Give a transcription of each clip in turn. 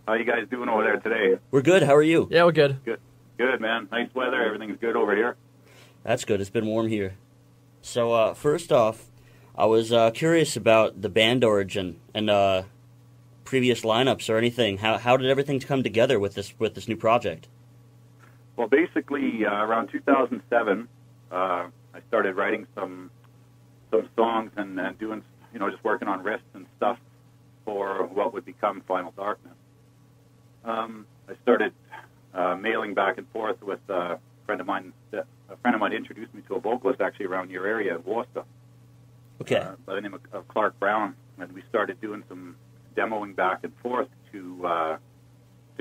How you guys doing over there today? We're good. How are you? Yeah, we're good. Good, man. Nice weather. Everything's good over here. That's good. It's been warm here. So, first off, I was curious about the band origin and previous lineups or anything. How did everything come together with this new project? Well, basically, around 2007, I started writing some songs and doing, just working on riffs and stuff for what would become Final Darkness. I started mailing back and forth with a friend of mine. A friend of mine introduced me to a vocalist actually around your area in Worcester. Okay. By the name of Clark Brown, and we started doing some demoing back and forth to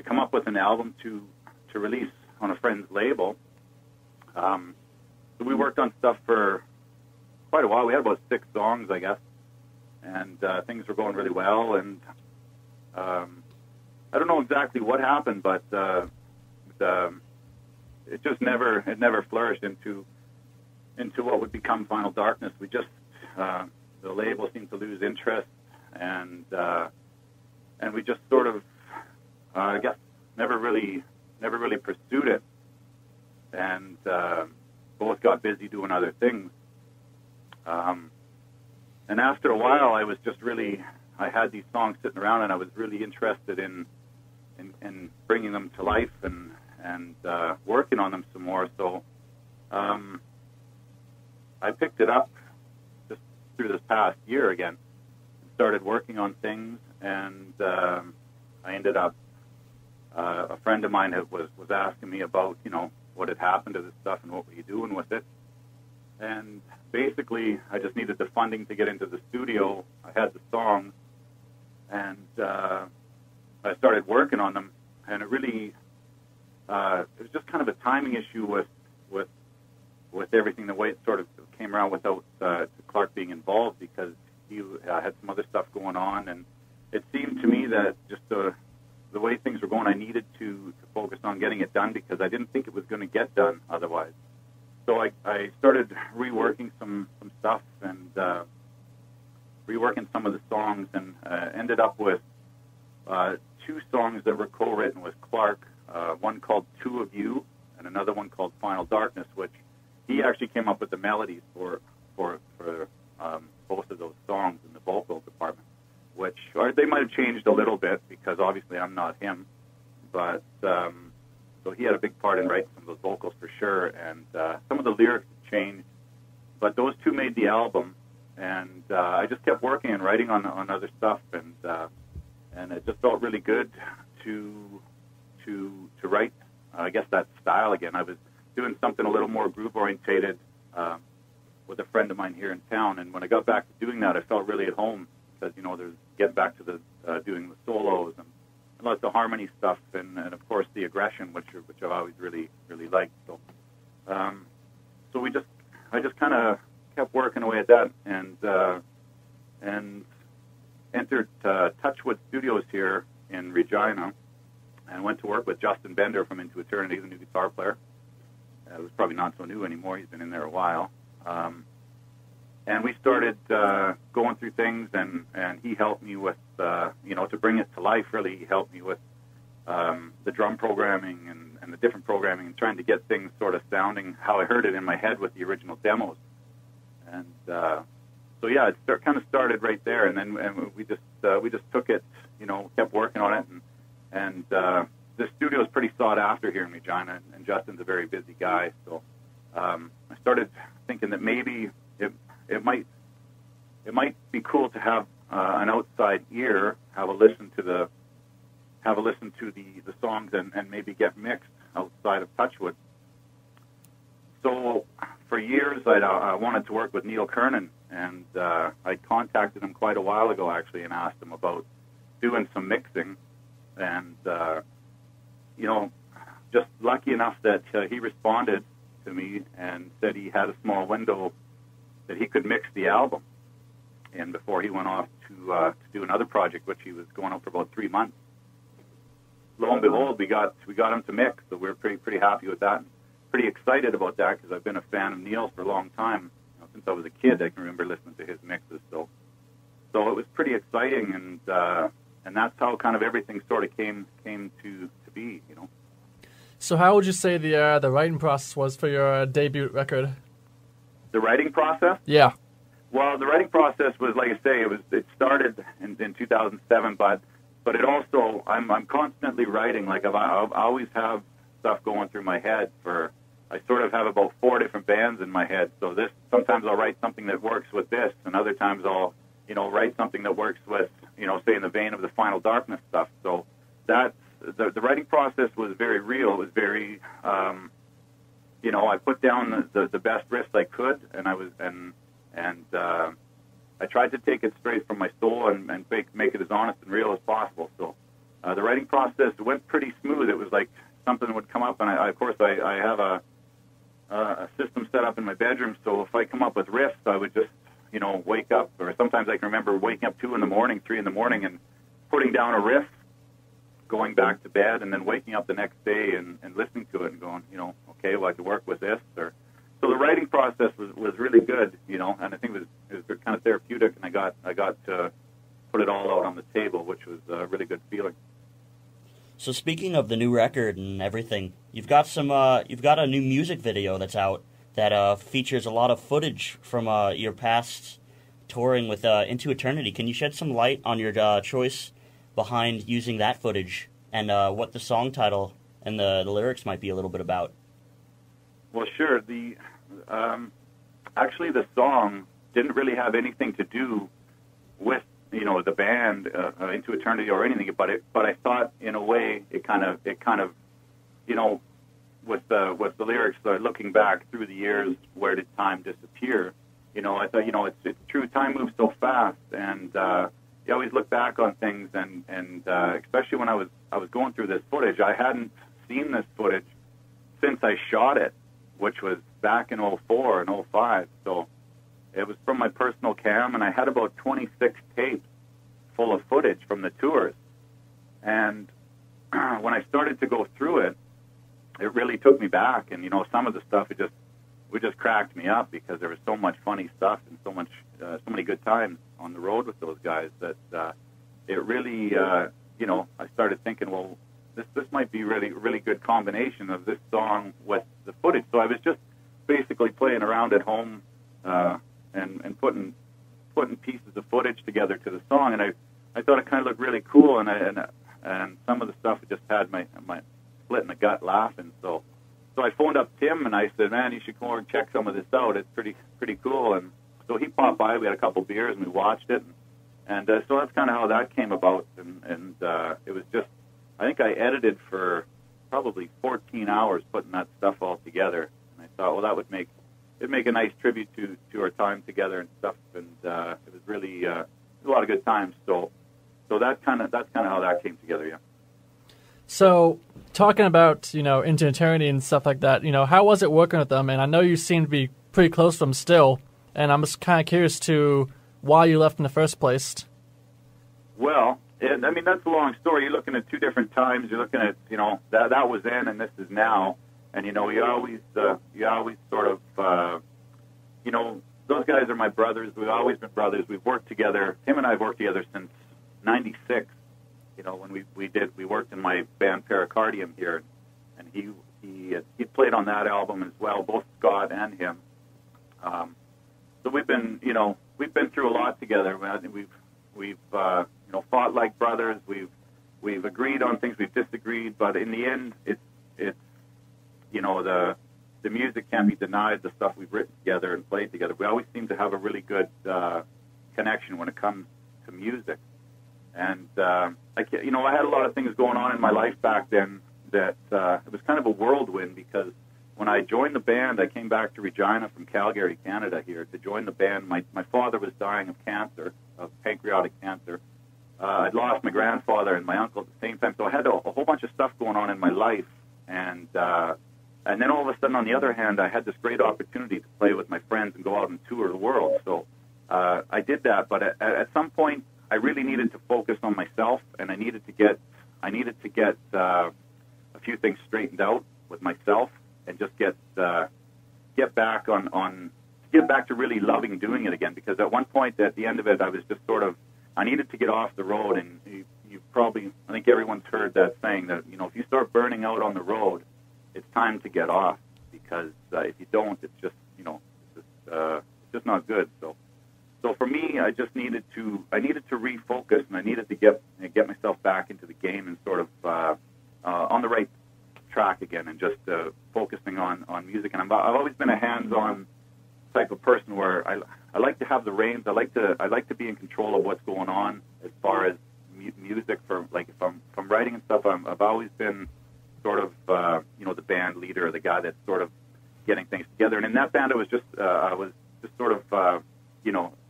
come up with an album to release on a friend's label. So we worked on stuff for quite a while. We had about 6 songs, I guess, and things were going really well. And I don't know exactly what happened, but it just never flourished into what would become Final Darkness. We just the label seemed to lose interest, and we just sort of I guess never really pursued it, and both got busy doing other things. And after a while, I had these songs sitting around, and I was really interested in bringing them to life and working on them some more. So I picked it up just through this past year again, and started working on things, and I ended up, a friend of mine was asking me about, what had happened to this stuff and what were you doing with it. And basically, I just needed the funding to get into the studio. I had the songs, and I started working on them, and it really, it was just kind of a timing issue with everything, the way it sort of came around without Clark being involved, because he had some other stuff going on, and it seemed to me that just the way things were going, I needed to focus on getting it done, because I didn't think it was going to get done otherwise. So I started reworking some stuff and reworking some of the songs, and ended up with 2 songs that were co-written with Clark, one called Two of You and another one called Final Darkness, which he actually came up with the melodies for both of those songs in the vocal department, which they might have changed a little bit because obviously I'm not him, but so he had a big part in writing some of those vocals for sure, and some of the lyrics changed, but those 2 made the album, and I just kept working and writing on other stuff, and it just felt really good to write, I guess, that style again. I was doing something a little more groove orientated with a friend of mine here in town, and when I got back to doing that, I felt really at home, because there's getting back to the doing the solos and lots of harmony stuff, and of course the aggression, which I've always really liked. So I just kind of kept working away at that, and entered Touchwood Studios here in Regina, and went to work with Justin Bender from Into Eternity, the new guitar player. It was probably not so new anymore. He's been in there a while. And we started going through things, and he helped me with, to bring it to life, really. He helped me with the drum programming and the different programming, and trying to get things sort of sounding how I heard it in my head with the original demos. And so, yeah, it kind of started right there, and then we just took it, kept working on it, and the studio is pretty sought after here in Regina, and Justin's a very busy guy, so I started thinking that maybe it might be cool to have an outside ear, have a listen to the songs, and maybe get mixed outside of Touchwood. So for years I wanted to work with Neil Kernan, and I contacted him quite a while ago actually, and asked him about doing some mixing, and just lucky enough that he responded to me and said he had a small window that he could mix the album in before he went off to do another project, which he was going on for about 3 months. Lo and behold, we got him to mix, so we're pretty happy with that. And pretty excited about that, because I've been a fan of Neil's for a long time. Since I was a kid, I can remember listening to his mixes. So it was pretty exciting, and and that's how kind of everything sort of came to be, you know. So how would you say the writing process was for your debut record? The writing process? Yeah. Well, the writing process was, like I say, it started in 2007, but it also, I'm constantly writing. Like I always have stuff going through my head. I sort of have about 4 different bands in my head. So sometimes I'll write something that works with this, and other times I'll, write something that works with, say in the vein of the Final Darkness stuff. So that's, the writing process was very real. It was very, I put down the best riffs I could, and I tried to take it straight from my soul and make it as honest and real as possible. So the writing process went pretty smooth. It was like something would come up, and I have a system set up in my bedroom. So if I come up with riffs, I would just wake up, or sometimes I can remember waking up 2 in the morning, 3 in the morning, and putting down a riff, going back to bed, and then waking up the next day and listening to it and going, okay, well, I could work with this. So the writing process was really good, and I think it was kind of therapeutic, and I got to put it all out on the table, which was a really good feeling. So speaking of the new record and everything, you've got a new music video that's out that features a lot of footage from your past touring with Into Eternity. Can you shed some light on your choice behind using that footage and what the song title and the lyrics might be a little bit about? Well, sure. Actually, the song didn't really have anything to do with the band Into Eternity or anything, but I thought in a way it kind of with the lyrics, looking back through the years, where did time disappear? I thought it's true. Time moves so fast, and you always look back on things, and especially when I was going through this footage, I hadn't seen this footage since I shot it, which was back in 04 and 05. So it was from my personal cam, and I had about 26 tapes full of footage from the tours. And when I started to go through it, it really took me back. And some of the stuff it just cracked me up, because there was so much funny stuff and so many good times on the road with those guys that it really I started thinking, well, this might be really good combination of this song with the footage. So I was just basically playing around at home and putting pieces of footage together to the song, and I thought it kind of looked really cool, and some of the stuff just had my split in the gut laughing. So I phoned up Tim and I said, man, you should come over and check some of this out. It's pretty cool. And so he popped by. We had a couple beers and we watched it, and so that's kind of how that came about. And it was just, I think I edited for probably 14 hours putting that stuff all together. And I thought, well, it'd make a nice tribute to our time together and stuff. And it was really a lot of good times. So that's kind of how that came together. Yeah. So talking about Into Eternity and stuff like that, how was it working with them? And I know you seem to be pretty close to them still. And I'm just kind of curious to why you left in the first place. Well, that's a long story. You're looking at 2 different times. You're looking at, that was then and this is now. And, you always sort of, those guys are my brothers. We've always been brothers. We've worked together. Tim and I have worked together since 96. When we worked in my band Pericardium here. And he played on that album as well, both Scott and him. So we've been through a lot together. We've fought like brothers. We've agreed on things. We've disagreed, but in the end, it's the music can't be denied. The stuff we've written together and played together. We always seem to have a really good connection when it comes to music. And I had a lot of things going on in my life back then that it was kind of a whirlwind, because when I joined the band, I came back to Regina from Calgary, Canada, here to join the band. My father was dying of cancer, of pancreatic cancer. I'd lost my grandfather and my uncle at the same time, so I had a whole bunch of stuff going on in my life. And then all of a sudden, on the other hand, I had this great opportunity to play with my friends and go out and tour the world. So I did that, but at some point, I really needed to focus on myself, and I needed to get a few things straightened out with myself, and just get back to really loving doing it again. Because at one point, at the end of it, I was just sort of, I needed to get off the road, and you've I think everyone's heard that saying that, if you start burning out on the road, it's time to get off, because if you don't, it's just, it's just not good. So for me, I just needed to refocus, and I needed to get myself back into the game and sort of on the right track again, and just focusing on music. And I've always been a hands-on type of person where I like to have the reins. I like to be in control of what's going on as far as music. For like, if I'm writing and stuff, I've always been sort of the band leader, or the guy that's sort of getting things together. And in that band, I was just sort of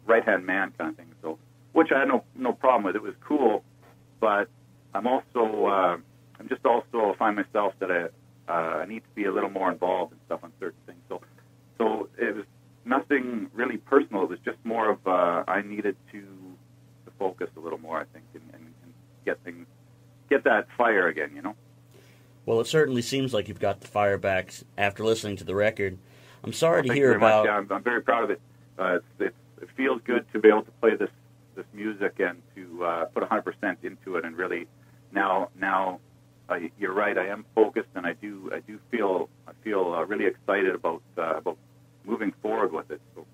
right-hand man kind of thing. So, which I had no problem with. It was cool, but I'm also find myself that I need to be a little more involved and stuff on certain things. So it was nothing really personal. It was just more of I needed to focus a little more, I think, and get that fire again. Well, it certainly seems like you've got the fire back after listening to the record. I'm sorry to Thank hear you very about. much. Yeah, I'm very proud of it. It feels good to be able to play this music and to put 100% into it, and really now you're right. I am focused, and I feel really excited about moving forward with it. So